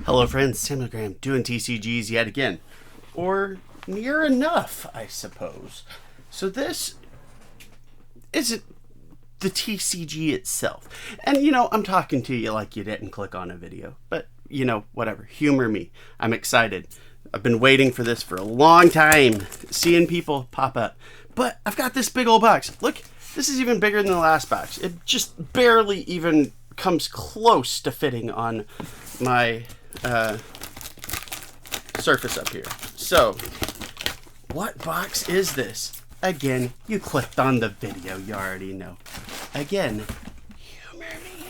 Hello friends, Samuel Graham doing TCGs yet again. Or near enough, I suppose. So this isn't the TCG itself. And you know, I'm talking to you like you didn't click on a video. But, you know, whatever. Humor me. I'm excited. I've been waiting for this for a long time. Seeing people pop up. But I've got this big old box. Look, this is even bigger than the last box. It just barely even comes close to fitting on my surface up here. So, what box is this? Again, you clicked on the video, you already know. Again, humor me.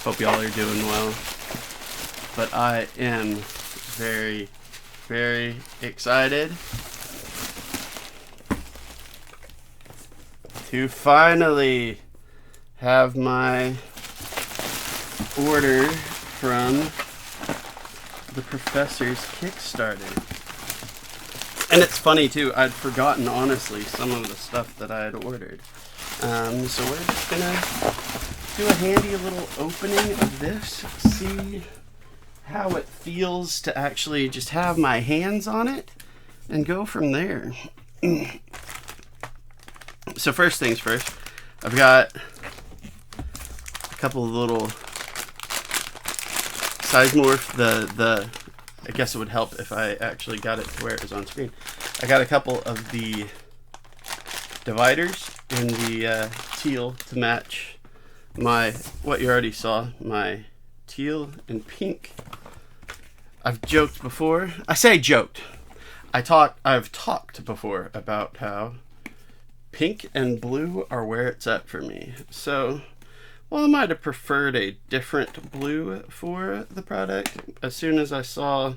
Hope y'all are doing well. But I am very, very excited to finally have my order from the professor's Kickstarter. And it's funny too, I'd forgotten honestly some of the stuff that I had ordered. So we're just gonna do a handy little opening of this, see how it feels to actually just have my hands on it, and go from there. So first things first, I've got a couple of little size morph, I guess it would help if I actually got it to where it was on screen. I got a couple of the dividers in the teal to match my, what you already saw, my teal and pink. I've joked before. I say joked. I've talked before about how pink and blue are where it's at for me. So, well, I might have preferred a different blue for the product. As soon as I saw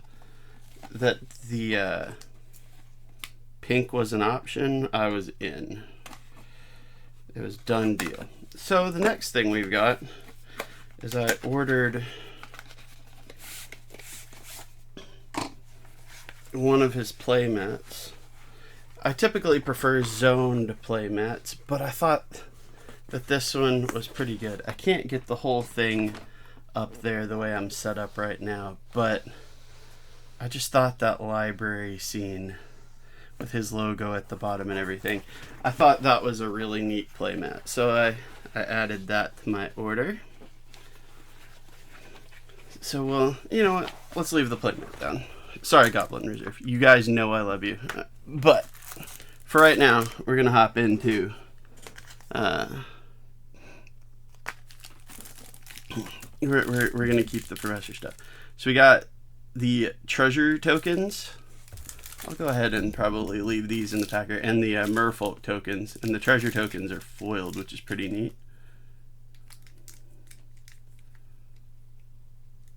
that the pink was an option, I was in. It was done deal. So the next thing we've got is I ordered one of his play mats. I typically prefer zoned play mats, but I thought that this one was pretty good. I can't get the whole thing up there the way I'm set up right now, but I just thought that library scene with his logo at the bottom and everything, I thought that was a really neat playmat. So I added that to my order. So, well, you know what? Let's leave the playmat down. Sorry, Goblin Reserve. You guys know I love you. But for right now, we're going to hop into we're going to keep the professor stuff. So we got the treasure tokens. I'll go ahead and probably leave these in the packer, and the merfolk tokens. And the treasure tokens are foiled, which is pretty neat.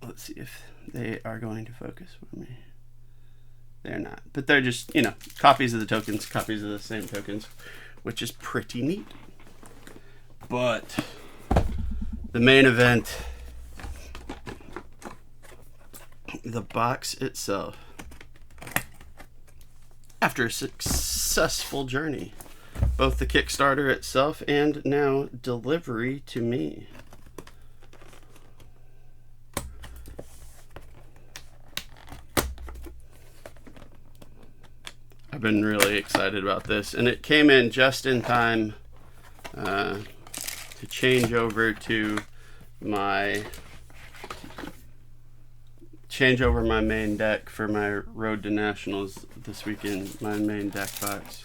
Let's see if they are going to focus for me. They're not. But they're just, you know, copies of the tokens, copies of the same tokens, which is pretty neat. But the main event, the box itself. After a successful journey, both the Kickstarter itself and now delivery to me. I've been really excited about this, and it came in just in time to change over to my main deck for my Road to Nationals this weekend, my main deck box.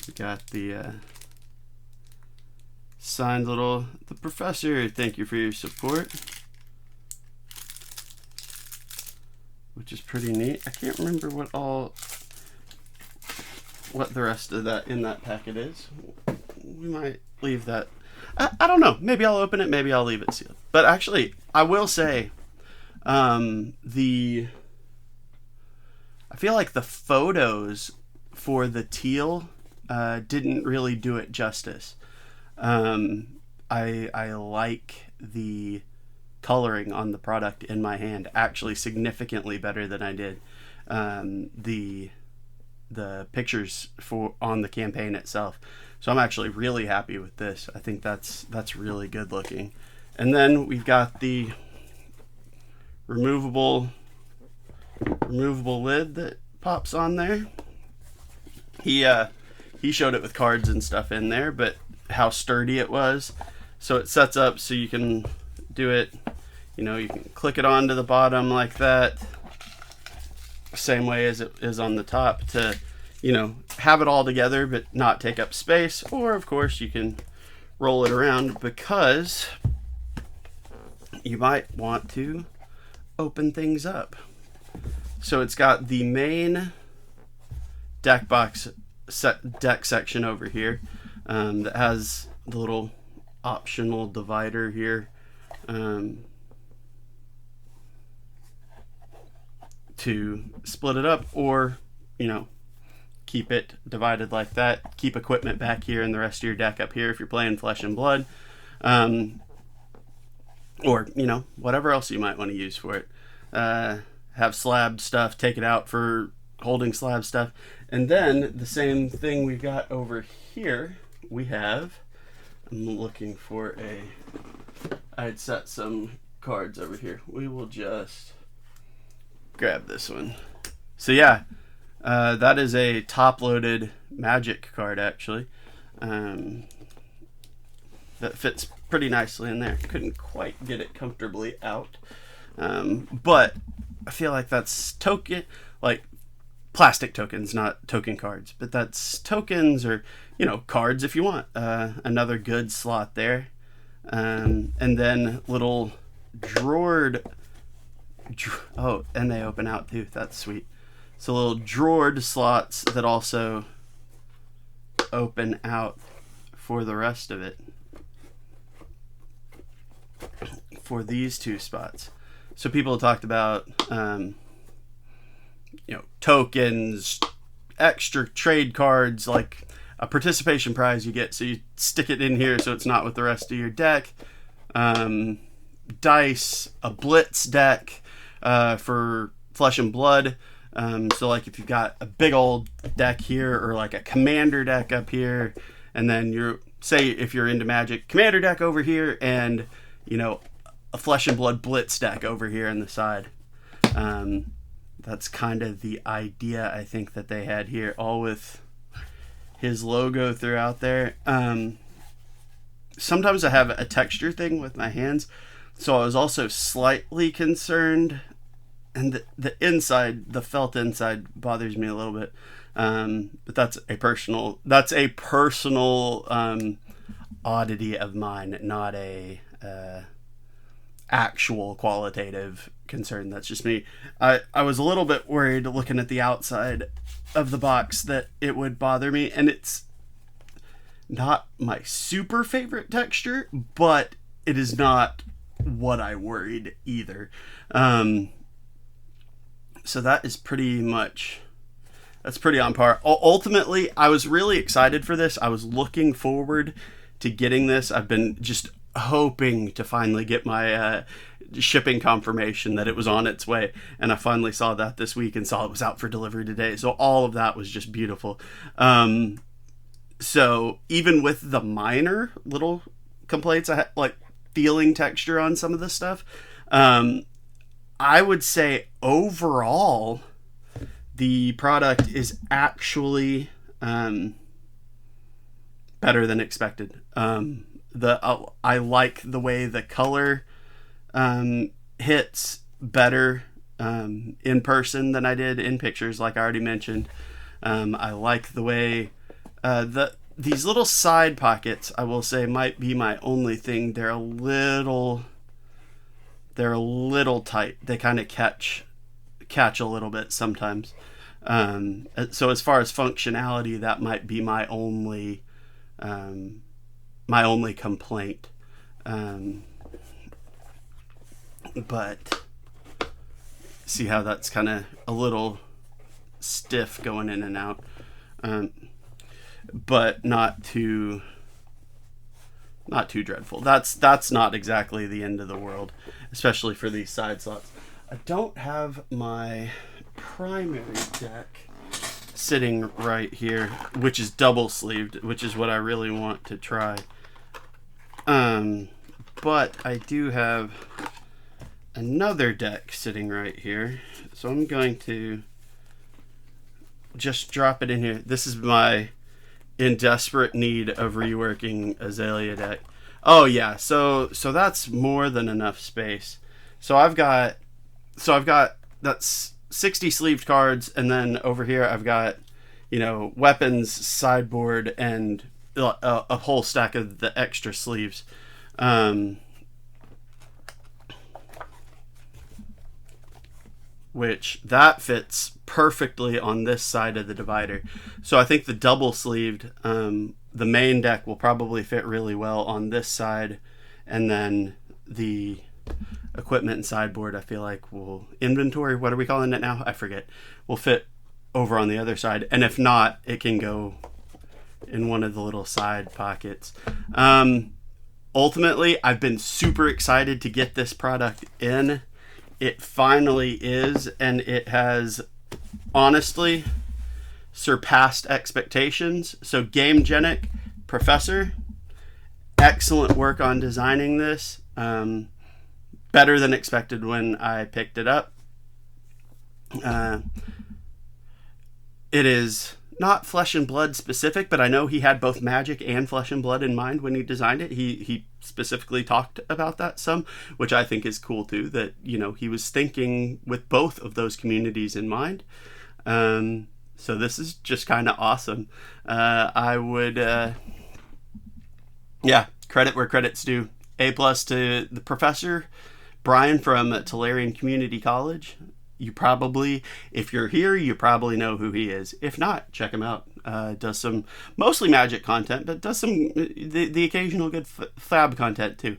We got the signed little, the professor, thank you for your support, which is pretty neat. I can't remember what the rest of that in that packet is. We might leave that. I don't know. Maybe I'll open it. Maybe I'll leave it sealed. But actually, I will say, I feel like the photos for the teal didn't really do it justice. I like the coloring on the product in my hand actually significantly better than I did the pictures on the campaign itself. So I'm actually really happy with this. I think that's really good looking. And then we've got the removable lid that pops on there. He showed it with cards and stuff in there, but how sturdy it was. So it sets up so you can do it, you can click it onto the bottom like that, same way as it is on the top, to have it all together but not take up space. Or of course you can roll it around, because you might want to open things up. So it's got the main deck section over here, that has the little optional divider here, to split it up, or keep it divided like that. Keep equipment back here and the rest of your deck up here if you're playing Flesh and Blood, or whatever else you might want to use for it. Have slab stuff, take it out for holding slab stuff. And then the same thing we've got over here, we have, I'm looking for I'd set some cards over here. We will just grab this one. So yeah, that is a top-loaded Magic card, actually. That fits pretty nicely in there. Couldn't quite get it comfortably out. But I feel like that's plastic tokens, not token cards. But that's tokens, or, cards if you want. Another good slot there. And then little drawered... Oh, and they open out too. That's sweet. So little drawered slots that also open out for the rest of it, for these two spots. So people talked about, tokens, extra trade cards, like a participation prize you get. So you stick it in here so it's not with the rest of your deck. Dice, a blitz deck for Flesh and Blood. So like if you've got a big old deck here, or like a commander deck up here, and then say if you're into Magic, commander deck over here, and a Flesh and Blood blitz deck over here on the side. That's kind of the idea, I think, that they had here, all with his logo throughout there. Sometimes I have a texture thing with my hands, so I was also slightly concerned, and the inside, the felt inside, bothers me a little bit. But that's a personal oddity of mine, not a actual qualitative concern. That's just me. I was a little bit worried looking at the outside of the box that it would bother me, and it's not my super favorite texture, but it is not what I worried either. So that is that's pretty on par. Ultimately, I was really excited for this. I was looking forward to getting this. I've been just hoping to finally get my shipping confirmation that it was on its way, and I finally saw that this week and saw it was out for delivery today. So all of that was just beautiful. So even with the minor little complaints I had, like feeling texture on some of this stuff, I would say overall the product is actually better than expected. I like the way the color hits better in person than I did in pictures, like I already mentioned. I like the way these little side pockets, I will say, might be my only thing. They're a little tight. They kind of catch a little bit sometimes. So as far as functionality, that might be my only complaint. But see how that's kind of a little stiff going in and out. But not too dreadful. That's not exactly the end of the world, especially for these side slots. I don't have my primary deck sitting right here, which is double sleeved, which is what I really want to try. But but I do have another deck sitting right here. So I'm going to just drop it in here. This is my in desperate need of reworking Azalea deck. Oh yeah, so that's more than enough space. So I've got that's 60 sleeved cards, and then over here I've got, you know, weapons, sideboard, and a whole stack of the extra sleeves. Which that fits perfectly on this side of the divider. So I think the double sleeved, the main deck will probably fit really well on this side, and then the equipment and sideboard, I feel like will inventory, what are we calling it now? I forget. Will fit over on the other side, and if not, it can go in one of the little side pockets. Ultimately, I've been super excited to get this product in. It finally is, and it has honestly surpassed expectations. So Gamegenic, Professor, excellent work on designing this. Better than expected when I picked it up. It is not Flesh and Blood specific, but I know he had both Magic and Flesh and Blood in mind when he designed it. He specifically talked about that some, which I think is cool too, that, you know, he was thinking with both of those communities in mind. So this is just kind of awesome. I would, credit where credit's due. A+ to the Professor, Brian from Tolarian Community College. You probably, if you're here, you probably know who he is. If not, check him out. Does some mostly Magic content, but does some the occasional good Fab content too.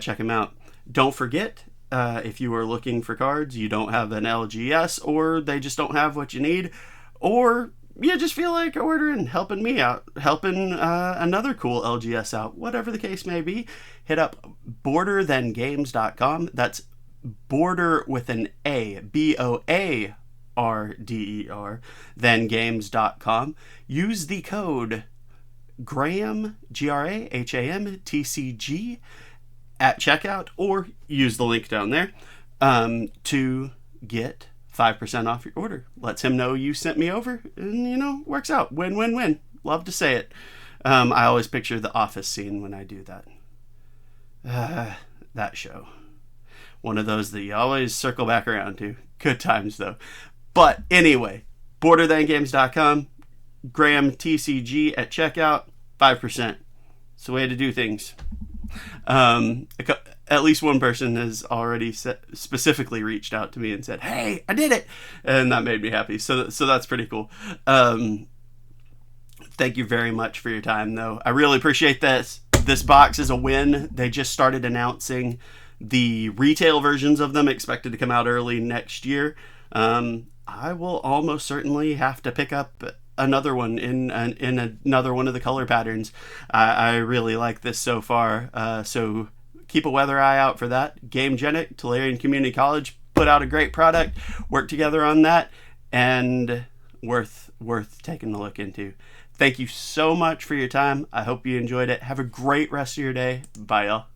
Check him out. Don't forget, if you are looking for cards, you don't have an LGS, or they just don't have what you need, or you just feel like ordering, helping me out, helping another cool LGS out, whatever the case may be, hit up borderthangames.com. That's border with an A, BOARDER, thangames.com. Use the code Graham, GRAHAM, TCG at checkout, or use the link down there to get 5% off your order. Lets him know you sent me over, and, you know, works out. Win, win, win. Love to say it. I always picture the Office scene when I do that. That show. One of those that you always circle back around to. Good times, though. But anyway, borderthangames.com, Graham TCG at checkout, 5%. It's the way to do things. At least one person has already specifically reached out to me and said, "Hey, I did it!" And that made me happy. So that's pretty cool. Thank you very much for your time, though. I really appreciate this. This box is a win. They just started announcing the retail versions of them, expected to come out early next year. I will almost certainly have to pick up another one in another one of the color patterns. I really like this so far. So keep a weather eye out for that. Gamegenic, Tolarian Community College, put out a great product. Work together on that, and worth taking a look into. Thank you so much for your time. I hope you enjoyed it. Have a great rest of your day. Bye, y'all.